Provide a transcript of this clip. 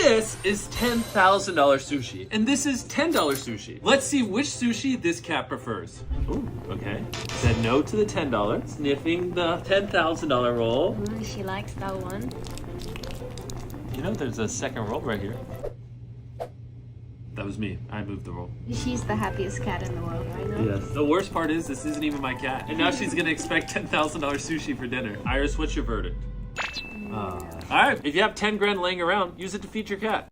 This is $10,000 sushi, and this is $10 sushi. Let's see which sushi this cat prefers. Ooh, okay. Said no to the $10, sniffing the $10,000 roll. She likes that one. You know, there's a second roll right here. That was me. I moved the roll. She's the happiest cat in the world right now. Yes. The worst part is this isn't even my cat, and now she's gonna expect $10,000 sushi for dinner. Iris, what's your verdict? All right. If you have 10 grand laying around, use it to feed your cat.